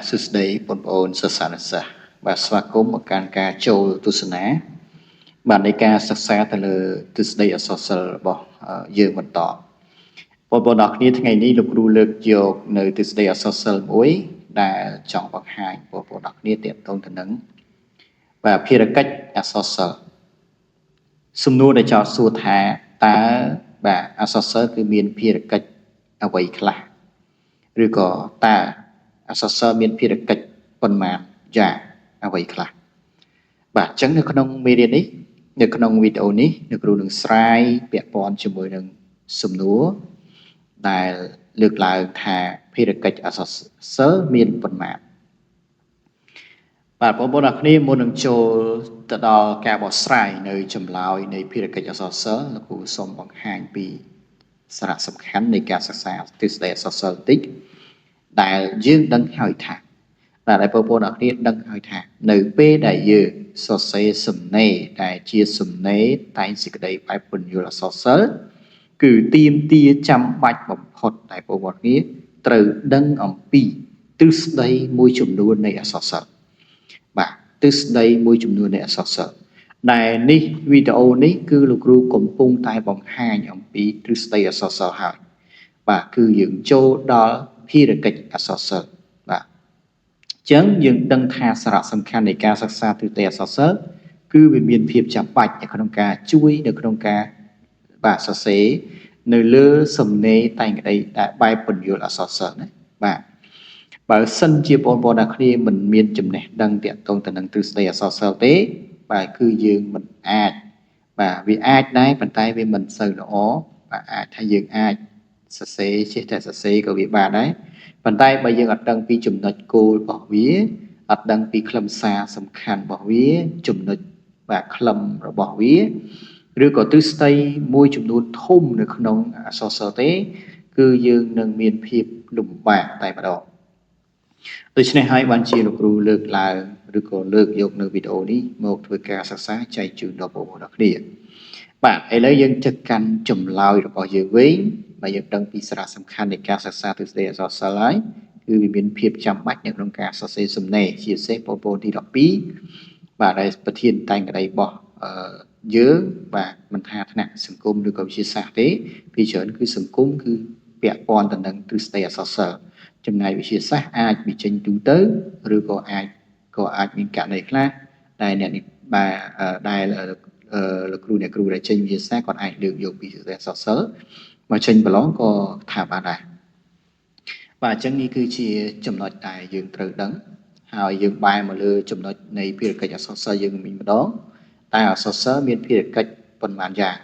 សួស្តីបងប្អូនសិស្សានុសិស្សបាទស្វាគមន៍មកកាន់ការចូលទស្សនាបាទនៃការសិក្សាទៅលើទស្សន័យអក្សរសិល្ប៍របស់យើងបន្តបងប្អូនទាំងគ្នាថ្ងៃនេះលោកគ្រូលើកយកនៅទស្សន័យអក្សរសិល្ប៍មួយដែលចង់បង្ហាញបងប្អូនទាំងគ្នាទាក់ទងទៅនឹងបាទភារកិច្ចអក្សរសិល្ប៍សំណួរដែលចោទសួរថាតើបាទអក្សរសិល្ប៍គឺមានភារកិច្ចអ្វីខ្លះឬក៏តើអក្សរសិល្ប៍មានភារកិច្ចប៉ុន្មានយ៉ាងអ្វីខ្លះបាទអញ្ចឹងនៅក្នុងមេរៀននេះនៅក្នុងវីដេអូនេះលោកគ្រូនឹងស្រាយពាក់ព័ន្ធជាមួយនឹងសំណួរដែលលើកឡើងថាភារកិច្ចអក្សរសិល្ប៍មានប៉ុន្មានបាទបងប្អូនអរគ្នាមុននឹងចូលទៅដល់ការបកស្រាយនៅចម្លើយនៃភារកិច្ចអក្សរសិល្ប៍លោកគ្រូសូមបង្ហាញពីសារៈសំខាន់នៃការសិក្សាទស្សន័យអក្សរសិល្ប៍បន្តិចដែលយើងដឹងហើយថាបាទដែលបងប្អូនអរគ្នាដឹងហើយថានៅពេលដែលយើងសរសេរសំណេរដែលជាសំណេរតែងសេចក្តីបែបពន្យល់អក្សរសិល្ប៍គឺទាមទារចាំបាច់បំផុតដែលបងប្អូនគ្នាត្រូវដឹងអំពីទ្រឹស្ដីមួយចំនួននៃអក្សរសិល្ប៍បាទទ្រឹស្ដីមួយចំនួននៃអក្សរសិល្ប៍ដែលនេះវីដេអូនេះគឺលោកគ្រូកំពុងតែបង្ហាញអំពីទ្រឹស្ដីអក្សរសិល្ប៍ហើយបាទគឺយើងចូលដល់ភារកិច្ចអក្សរសិល្ប៍បាទអញ្ចឹងយើងដឹងថាសារៈសំខាន់នៃការសិក្សាទ្រឹស្ដីអក្សរសិល្ប៍គឺវាមានភាពចាំបាច់នៅក្នុងការជួយនៅក្នុងការបាទសរសេរនៅលើសំណេរតែងក្តីដែលបែបពន្យល់អក្សរសិល្ប៍ណាបាទបើសិនជាបងប្អូនអ្នកគ្នាមិនមានចំណេះដឹងទាក់ទងទៅនឹងទ្រឹស្ដីអក្សរសិល្ប៍ទេបាទគឺយើងមិនអាចបាទវាអាចដែរប៉ុន្តែវាមិនសូវល្អបាទអាចថាយើងអាចសរសេរចេះតែសរសេរក៏វាបានដែរប៉ុន្តែបើយើងអត់ដឹងពីចំណុចគោលរបស់វាអត់ដឹងពីខ្លឹមសារសំខាន់របស់វាចំណុចបាទខ្លឹមរបស់វាឬក៏ទ្រឹស្ដីមួយចំនួនធំនៅក្នុងអក្សរសិល្ប៍ទេគឺយើងនឹងមានភាពលំបាកតែម្ដងដូច្នេះហើយបានជាលោកគ្រូលើកឡើងឬក៏លើកយកនៅវីដេអូនេះមកធ្វើការសិក្សាចែកជូនដល់បងប្អូនអ្នកគ្នាបាទឥឡូវយើងទៅកាន់ចម្លើយរបស់យើងវិញបើយើងដឹងពីសារៈសំខាន់នៃការសិក្សាទ្រឹស្ដីអក្សរសិល្ប៍ហើយគឺវាមានភាពចាំបាច់នៅក្នុងការសរសេរសំណេរជាពិសេសបងប្អូនទី12បាទដែលប្រធានតែងក្តីរបស់យើងបាទមិនថាថ្នាក់សង្គមឬក៏វិទ្យាសាស្ត្រទេពីច្រើនគឺសង្គមគឺពាក់ព័ន្ធទៅនឹងទ្រឹស្ដីអក្សរសិល្ប៍ចំណែកវិទ្យាសាស្ត្រអាចបញ្ចេញទូទៅឬក៏អាចមានករណីខ្លះដែលអ្នកបាទដែលលោកគ្រូអ្នកគ្រូដែលចេញវិទ្យាសាស្ត្រគាត់អាចលើកយកពីទ្រឹស្ដីអក្សរសិល្ប៍មកចេញប្រឡងក៏ថាបានដែរបាទអញ្ចឹងនេះគឺជាចំណុចដែលយើងត្រូវដឹងហើយយើងបែរមកលើចំណុចនៃភារកិច្ចអក្សរសិល្ប៍យើងម្ដងតែអក្សរសិល្ប៍មានភារកិច្ចប៉ុន្មានយ៉ាង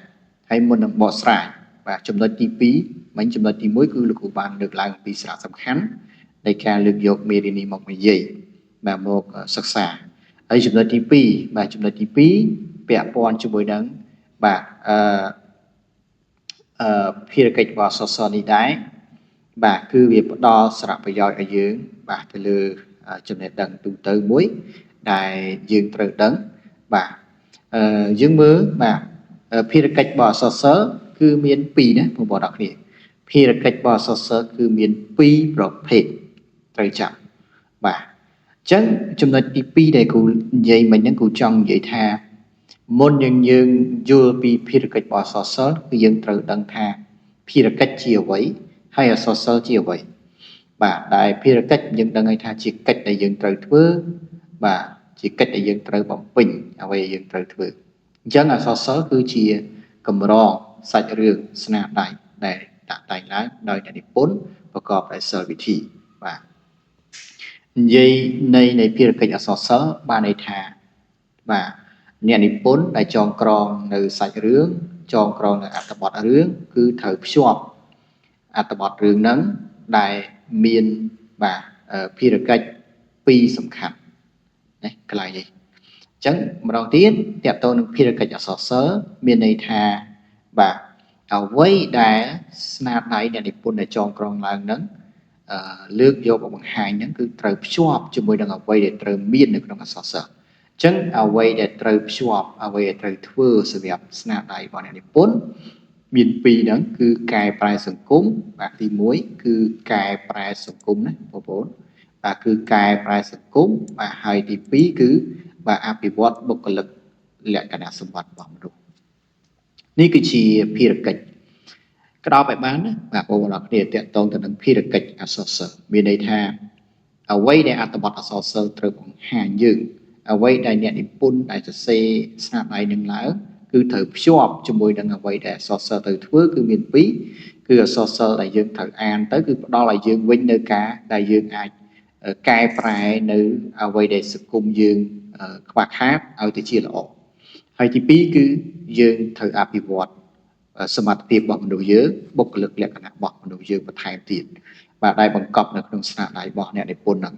ហើយមុននឹងបកស្រាយបាទចំណុចទី2មិញចំណុចទី1គឺលោកគ្រូបានលើកឡើងពីសារៈសំខាន់នៃការលើកយកមេរៀននេះមកនិយាយបាទមកសិក្សាហើយចំណុចទី2បាទចំណុចទី2ពាក់ព័ន្ធជាមួយនឹងបាទភារកិច្ចរបស់អក្សរសិល្ប៍នេះដែរបាទគឺវាផ្ដល់សារៈប្រយោជន៍ឲ្យយើងបាទទៅលើចំណេះដឹងទូទៅមួយដែលយើងត្រូវដឹងបាទយើងមើលបាទភារកិច្ចរបស់អក្សរសិល្ប៍គឺមាន2ណាបងប្អូនអរគ្នាភារកិច្ចរបស់អក្សរសិល្ប៍គឺមាន2ប្រភេទត្រូវចាំបាទអញ្ចឹងចំណុចទី2ដែលគ្រូនិយាយមិញហ្នឹងគ្រូចង់និយាយថាមុនយើងយល់ពីភារកិច្ចរបស់អក្សរសិល្ប៍គឺយើងត្រូវដឹងថាភារកិច្ចជាអ្វីហើយអក្សរសិល្ប៍ជាអ្វីបាទដែលភារកិច្ចយើងដឹងហើយថាជាកិច្ចដែលយើងត្រូវធ្វើបាទជាកិច្ចដែលយើងត្រូវបំពេញអ្វីយើងត្រូវធ្វើអញ្ចឹងអក្សរសិល្ប៍គឺជាកម្រងសាច់រឿងស្នាដៃដែលដាក់តែងឡើងដោយអ្នកនិពន្ធប្រកបដោយសិលវិធីបាទនិយាយនៃភារកិច្ចអក្សរសិល្ប៍បានន័យថាបាទអ្នកនិពន្ធដែលចងក្រងនៅសាច់រឿងចងក្រងនៅអត្ថបទរឿងគឺត្រូវភ្ជាប់អត្ថបទរឿងហ្នឹងដែលមានបាទភារកិច្ច2សំខាន់ណាកន្លែងនេះអញ្ចឹងម្ដងទៀតតកតទៅនឹងភារកិច្ចអក្សរសិល្ប៍មានន័យថាបាទអ្វីដែលស្នាដៃអ្នកនិពន្ធដែលចងក្រងឡើងហ្នឹងលើកយកមកបង្ហាញហ្នឹងគឺត្រូវភ្ជាប់ជាមួយនឹងអ្វីដែលត្រូវមាននៅក្នុងអក្សរសិល្ប៍អញ្ចឹងអ្វីដែលត្រូវភ្ជាប់អ្វីដែលត្រូវធ្វើសម្រាប់ស្នាដៃរបស់អ្នកនិពន្ធមាន2ហ្នឹងគឺកែប្រែសង្គមបាទទី1គឺកែប្រែសង្គមណាបងប្អូន បាទគឺកែប្រែសង្គមបាទហើយទី2គឺបាទអភិវឌ្ឍបុគ្គលិកលក្ខណៈសម្បត្តិរបស់មនុស្សនេះគឺជាភារកិច្ចក្តោបឲ្យបានណាបាទបងប្អូនអរគ្នាតកតងទៅនឹងភារកិច្ចអក្សរសិល្ប៍មានន័យថាអ្វីដែលអត្ថបទអក្សរសិល្ប៍ត្រូវបង្ហាញយើងអ្វីដែលអ្នកនិពន្ធដែលសរសេរស្នាដៃនឹងឡើងគឺត្រូវភ្ជាប់ជាមួយនឹងអ្វីដែលអក្សរសិល្ប៍ត្រូវធ្វើគឺមានពីរគឺអក្សរសិល្ប៍ដែលយើងត្រូវអានទៅគឺផ្ដល់ឲ្យយើងវិញនៅការដែលយើងអាចកែប្រែនៅអ្វីដែលសង្គមយើងខ្វះខាតឲ្យទៅជាល្អហើយទី2គឺយើងត្រូវអភិវឌ្ឍសមត្ថភាពរបស់មនុស្សយើងបុគ្គលិកលក្ខណៈរបស់មនុស្សយើងបន្ថែមទៀតបាទដែលបង្កប់នៅក្នុងស្នាដៃរបស់អ្នកនិពន្ធហ្នឹង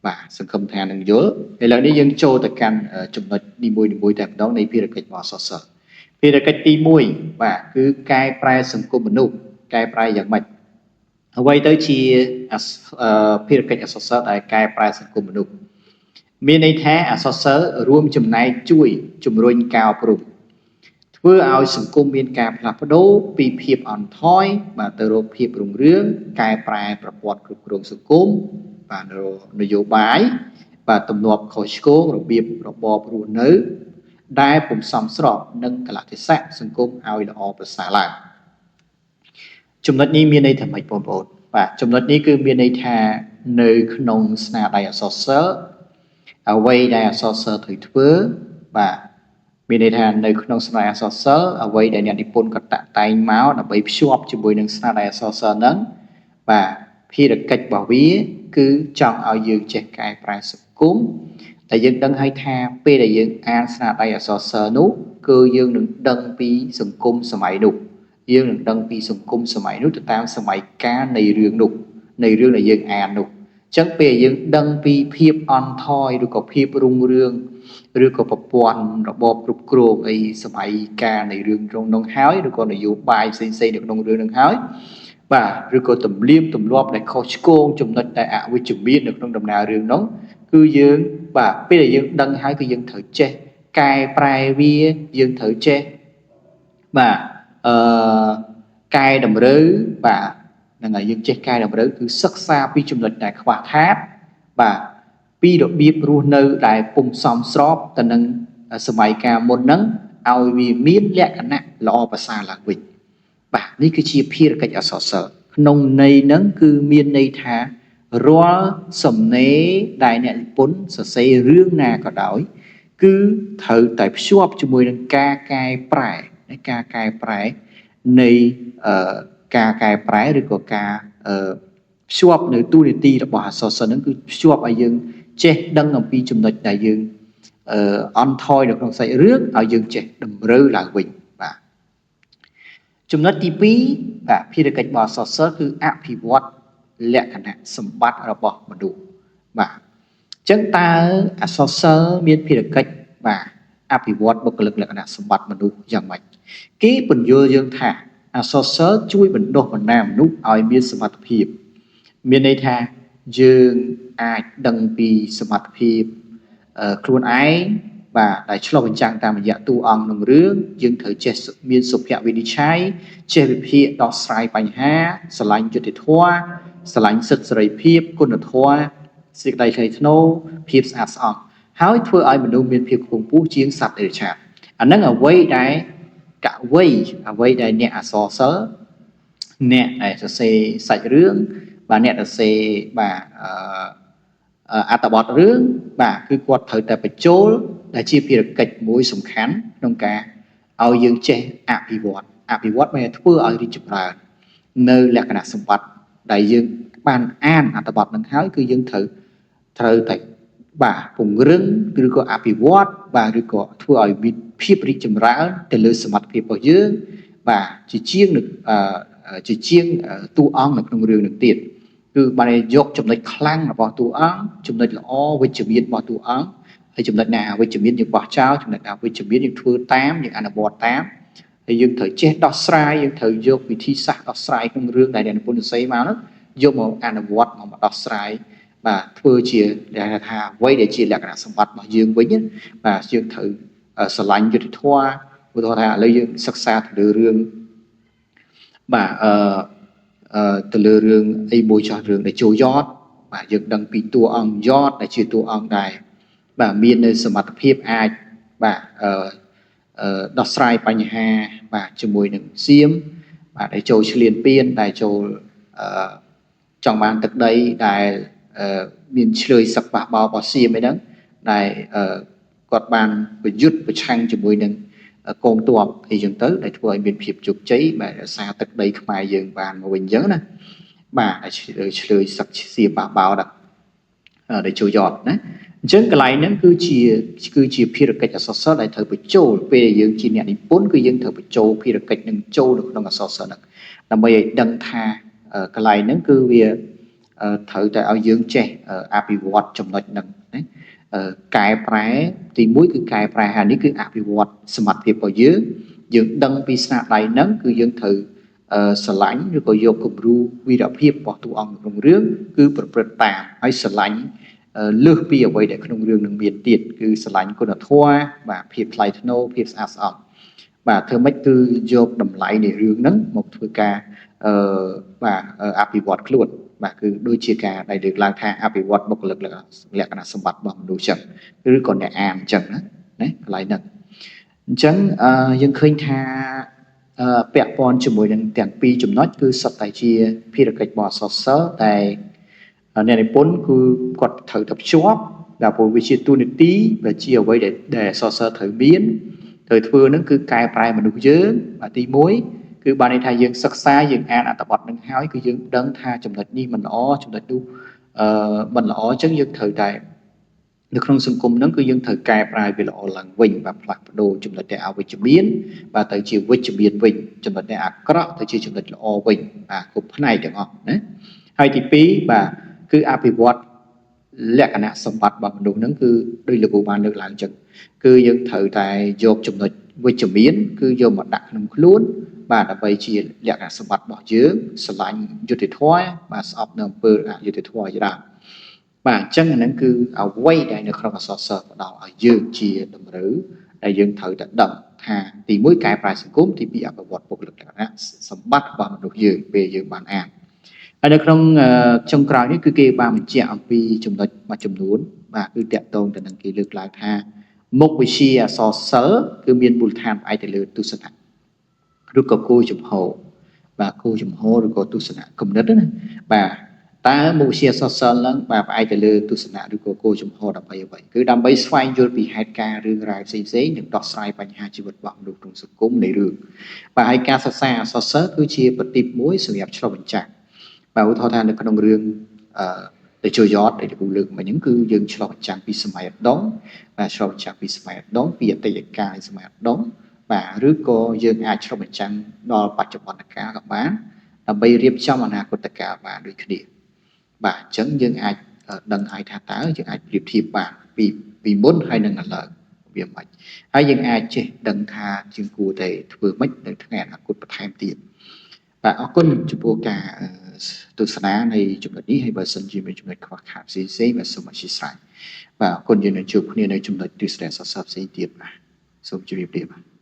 បាទសង្ឃឹមថានឹងយល់ឥឡូវនេះយើងចូលទៅកាន់ចំណុចនីមួយៗតែម្ដងនៃភារកិច្ចរបស់អក្សរសិល្ប៍ភារកិច្ចទី1បាទគឺកែប្រែសង្គមមនុស្សកែប្រែយ៉ាងម៉េចអ្វីទៅជាភារកិច្ចអក្សរសិល្ប៍ដែលកែប្រែសង្គមមនុស្សមានន័យថាអក្សរសិល្ប៍រួមចំណែកជួយជំរុញការអប់រំធ្វើឲ្យសង្គមមានការផ្លាស់ប្ដូរពីភាពអន់ថយបាទទៅរកភាពរុងរឿងកែប្រែប្រព័ន្ធគ្រប់គ្រងសង្គមបាទនយោបាយបាទទំនាប់ខុសឆ្គងរបៀបរបបរស់នៅដែលពុំសមស្របនឹងកលៈទេសៈសង្គមឲ្យល្អប្រសើរឡើងចំណុចនេះមានន័យថាម៉េចបងប្អូនបាទចំណុចនេះគឺមានន័យថានៅក្នុងស្នាដៃអក្សរសិល្ប៍អ្វីដែលអក្សរសិល្ប៍ត្រូវធ្វើបាទមានន័យថានៅក្នុងស្នាដៃអក្សរសិល្ប៍អ្វីដែលអ្នកនិពន្ធក៏តាក់តែងមកដើម្បីភ្ជាប់ជាមួយនឹងស្នាដៃអក្សរសិល្ប៍ហ្នឹងបាទភារកិច្ចរបស់វាគឺចង់ឲ្យយើងចេះកែប្រែសង្គមតែយើងដឹងហើយថាពេលដែលយើងអានស្នាដៃអក្សរសិល្ប៍នោះគឺយើងនឹងដឹងពីសង្គមសម័យនោះយើងនឹងដឹងពីសង្គមសម័យនោះទៅតាមសម័យកាលនៃរឿងនោះនៃរឿងដែលយើងអាននោះអញ្ចឹងពេលយើងដឹងពីភាពអន់ថយឬក៏ភាពរុងរឿងឬក៏ប្រព័ន្ធរបបគ្រប់គ្រងអីសម័យកាលនៃរឿងក្នុងនោះហើយឬក៏នយោបាយផ្សេងៗនៅក្នុងរឿងនោះហើយបាទឬក៏ទម្លាប់ទម្លាប់ដែលខុសឆ្គងចំណុចដែលអវិជ្ជមាននៅក្នុងដំណើររឿងនោះគឺយើងបាទពេលដែលយើងដឹងហើយគឺយើងត្រូវចេះកែប្រែវាយើងត្រូវចេះបាទកែតម្រូវបាទហ្នឹងហើយយើងចេះកែតម្រូវគឺសិក្សាពីចំណុចដែលខ្វះខាតបាទពីរបៀបរស់នៅដែលពុំសមស្របទៅនឹងសម័យកាលមុនហ្នឹងឲ្យវាមានលក្ខណៈល្អប្រសើរឡើងវិញបាទនេះគឺជាភារកិច្ចអក្សរសិល្ប៍ក្នុងន័យហ្នឹងគឺមានន័យថារាល់សំណេរដែលអ្នកនិពន្ធសរសេររឿងណាក៏ដោយគឺត្រូវតែភ្ជាប់ជាមួយនឹងការកែប្រែនៃការកែប្រែនៃការកែប្រែឬក៏ការភ្ជាប់នៅទូនីតិរបស់អក្សរសិល្ប៍ហ្នឹងគឺភ្ជាប់ឲ្យយើងចេះដឹងអំពីចំណុចដែលយើងអន់ថយនៅក្នុងសាច់រឿងឲ្យយើងចេះតម្រូវឡើងវិញបាទចំណុចទី2បាទភារកិច្ចរបស់អក្សរសិល្ប៍គឺអភិវឌ្ឍលក្ខណៈសម្បត្តិរបស់មនុស្សបាទអញ្ចឹងតើអក្សរសិល្ប៍មានភារកិច្ចបាទអភិវឌ្ឍបុគ្គលិកលក្ខណៈសម្បត្តិមនុស្សយ៉ាងម៉េចគេពន្យល់យើងថាអក្សរសិល្ប៍ជួយបណ្ដុះបណ្ដាលមនុស្សឲ្យមានសមត្ថភាពមានន័យថាយើងអាចដឹងពីសមត្ថភាពខ្លួនឯងបាទដែលឆ្លុះបញ្ចាំងតាមរយៈតួអង្គក្នុងរឿងយើងត្រូវចេះមានសុភវិនិច្ឆ័យចេះវិភាគដោះស្រាយបញ្ហាស្រឡាញ់យុត្តិធម៌ស្រឡាញ់សិទ្ធិសេរីភាពគុណធម៌សេចក្តីថ្លៃថ្នូរភាពស្អាតស្អំហើយធ្វើឲ្យមនុស្សមានភាពខ្ពង់ខ្ពស់ជាងសត្វដេរឆានអាហ្នឹងអ្វីដែលកវីអ្វីដែលអ្នកអក្សរសិល្ប៍អ្នកដែលសរសេរសាច់រឿងបាទអ្នកសរសេរបាទអត្ថបទរឿងបាទគឺគាត់ត្រូវតែបញ្ចូលដែលជាភារកិច្ចមួយសំខាន់ក្នុងការឲ្យយើងចេះអភិវឌ្ឍមានធ្វើឲ្យរីកចម្រើននៅលក្ខណៈសម្បត្តិដែលយើងបានអានអត្ថបទនឹងហើយគឺយើងត្រូវតែបាទពង្រឹងឬក៏អភិវឌ្ឍបាទឬក៏ធ្វើឲ្យមានភាពរីកចម្រើនទៅលើសមត្ថភាពរបស់យើងបាទជាជាងតួអង្គនៅក្នុងរឿងនឹងទៀតគឺបានយកចំណុចខ្លាំងរបស់តួអង្គចំណុចល្អវិជ្ជមានរបស់តួអង្គហើយចំណុចណាអវិជ្ជមានយើងបោះចោលចំណុចណាវិជ្ជមានយើងធ្វើតាមយើងអនុវត្តតាមហើយយើងត្រូវចេះដោះស្រាយយើងត្រូវយកវិធីសាស្ត្រដោះស្រាយក្នុងរឿងដែលអ្នកនិពន្ធសរសេរមកនោះយកមកអនុវត្តមកដោះស្រាយបាទធ្វើជាដែលថាអ្វីដែលជាលក្ខណៈសម្បត្តិរបស់យើងវិញបាទយើងត្រូវស្រឡាញ់យុត្តិធម៌ឧទាហរណ៍ថាឥឡូវយើងសិក្សាទៅលើរឿងបាទទៅលើរឿងអីមួយចោះរឿងដែលចូលយត់ បាទយើងដឹងពីតួអង្គយតដែលជាតួអង្គដែលបាទមាននៅសមត្ថភាពអាចបាទដោះស្រាយបញ្ហាបាទជាមួយនឹងសៀមបាទដែលចូលឆ្លៀនពៀនដែលចូលចង់បានទឹកដីដែលមានឆ្លើយសឹកបះបោរបស់សៀមអីហ្នឹងដែលគាត់បានប្រយុទ្ធប្រឆាំងជាមួយនឹងកងទ័ពអីចឹងទៅដែលធ្វើឲ្យមានភាពជោគជ័យបាទរក្សាទឹកដីខ្មែរយើងបានមកវិញចឹងណាបាទឆ្លើយសឹកសៀមបះបោដែលចូលយត់ណាអញ្ចឹងកន្លែងហ្នឹងគឺជាភារកិច្ចអក្សរសិល្ប៍ដែលត្រូវបញ្ចូលពេលយើងជាអ្នកនិពន្ធគឺយើងត្រូវបញ្ចូលភារកិច្ចនឹងចូលនៅក្នុងអក្សរសិល្ប៍ហ្នឹងដើម្បីឲ្យដឹងថាកន្លែងហ្នឹងគឺវាត្រូវតែឲ្យយើងចេះអភិវឌ្ឍចំណុចហ្នឹងណាកែប្រែទី1គឺកែប្រែហើយនេះគឺអភិវឌ្ឍសមត្ថភាពរបស់យើងដឹងពីស្នាដៃហ្នឹងគឺយើងត្រូវស្រឡាញ់ឬក៏យកគំរូវីរភាពរបស់តួអង្គក្នុងរឿងគឺប្រព្រឹត្តតាមហើយស្រឡាញ់លើសពីអ្វីដែលក្នុងរឿងនឹងមានទៀតគឺស្រឡាញ់គុណធម៌បាទភាពថ្លៃថ្នូរភាពស្អាតស្អំបាទធ្វើម៉េចគឺយកតម្លៃនៃរឿងហ្នឹងមកធ្វើការបាទអភិវឌ្ឍខ្លួនបាទគឺដូចជាការដែលលើកឡើងថាអភិវឌ្ឍបុគ្គលិកលក្ខណៈសម្បត្តិរបស់មនុស្សចឹងឬក៏អ្នកអានចឹងណាកន្លែងហ្នឹងអញ្ចឹងយើងឃើញថាពាក់ព័ន្ធជាមួយនឹងទាំងពីរចំណុចគឺសុទ្ធតែជាភារកិច្ចរបស់អក្សរសិល្ប៍តែអ្នកនិពន្ធគឺគាត់ត្រូវតែភ្ជាប់ដល់ព្រោះវាជាទូនីតិវាជាអ្វីដែលអក្សរសិល្ប៍ត្រូវមានត្រូវធ្វើហ្នឹងគឺកែប្រែមនុស្សយើងបាទទី1គឺបានន័យថាយើងសិក្សាយើងអានអត្ថបទនឹងហើយគឺយើងដឹងថាចំណុចនេះមិនល្អចំណុចនោះមិនល្អអញ្ចឹងយើងត្រូវតែនៅក្នុងសង្គមហ្នឹងគឺយើងត្រូវកែប្រែវាល្អឡើងវិញបាទផ្លាស់ប្ដូរចំណុចដែលអវិជ្ជមានបាទទៅជាវិជ្ជមានវិញចំណុចដែលអាក្រក់ទៅជាចំណុចល្អវិញបាទគ្រប់ផ្នែកទាំងអស់ណាហើយទី2បាទគឺអភិវឌ្ឍលក្ខណៈសម្បត្តិរបស់មនុស្សហ្នឹងគឺដោយលោកគ្រូបានលើកឡើងអញ្ចឹងគឺយើងត្រូវតែយកចំណុចវិជ្ជមានគឺយកមកដាក់ក្នុងខ្លួនបាទដើម្បីជាលក្ខណៈសម្បត្តិរបស់យើងស្រឡាញ់យុត្តិធម៌បាទស្អប់នៅអំពើអយុត្តិធម៌ជាដើមបាទអញ្ចឹងអាហ្នឹងគឺអ្វីដែលនៅក្នុងអក្សរសិល្ប៍ផ្ដល់ឲ្យយើងជាតម្រូវដែលយើងត្រូវតែដឹងថាទី1កែប្រែសង្គមទី2អភិវឌ្ឍបុគ្គលិកលក្ខណៈសម្បត្តិរបស់មនុស្សយើងពេលយើងបានអានហើយនៅក្នុងចុងក្រោយនេះគឺគេបានបញ្ជាក់អំពីចំណុចមួយចំនួនបាទគឺតាក់ទងទៅនឹងគេលើកឡើងថាមុខវិជ្ជាអក្សរសិល្ប៍គឺមានមូលដ្ឋានផ្អែកទៅលើទស្សនៈឬក៏គោលជំហរបាទគោលជំហរឬក៏ទស្សនៈគំនិតណាបាទតើមុខវិជ្ជាអក្សរសិល្ប៍ហ្នឹងបាទផ្អែកទៅលើទស្សនៈឬក៏គោលជំហរដើម្បីអ្វីគឺដើម្បីស្វែងយល់ពីហេតុការណ៍រឿងរ៉ាវផ្សេងៗនិងដោះស្រាយបញ្ហាជីវិតរបស់មនុស្សក្នុងសង្គមនៃរឿងបាទហើយការសិក្សាអក្សរសិល្ប៍គឺជាប្រទីបមួយសម្រាប់ឆ្លុះបញ្ចាំងបាទឧទាហរណ៍ថានៅក្នុងរឿងតេជោយ៉តដែលលោកលើកមកហ្នឹងគឺយើងឆ្លុះបញ្ចាំងពីសម័យឧត្តមបាទឆ្លុះបញ្ចាំងពីសម័យឧត្តមពីអតីតកាលនៃសម័យឧត្តមបាទឬក៏យើងអាចឆ្លុះបញ្ចាំងដល់បច្ចុប្បន្នកាលក៏បានដើម្បីរៀបចំអនាគតកាលបានដូចគ្នាបាទអញ្ចឹងយើងអាចដឹងហើយថាតើយើងអាចប្រៀបធៀបបានពីមុនហើយនឹងឥឡូវវាមិនហើយយើងអាចចេះដឹងថាយើងគួរតែធ្វើម៉េចនៅថ្ងៃអនាគតបន្ថែមទៀតបាទអរគុណចំពោះការទស្សនានៃចំណុចនេះហើយបើសិនជាមានចំណុចខ្វះខាតផ្សេងៗបាទសូមអធិស្ឋានបាទអរគុណយើងនឹងជួបគ្នានៅចំណុចទស្សនៈសរសើរផ្សេងទៀតបាទសូមជម្រាបលាបាទ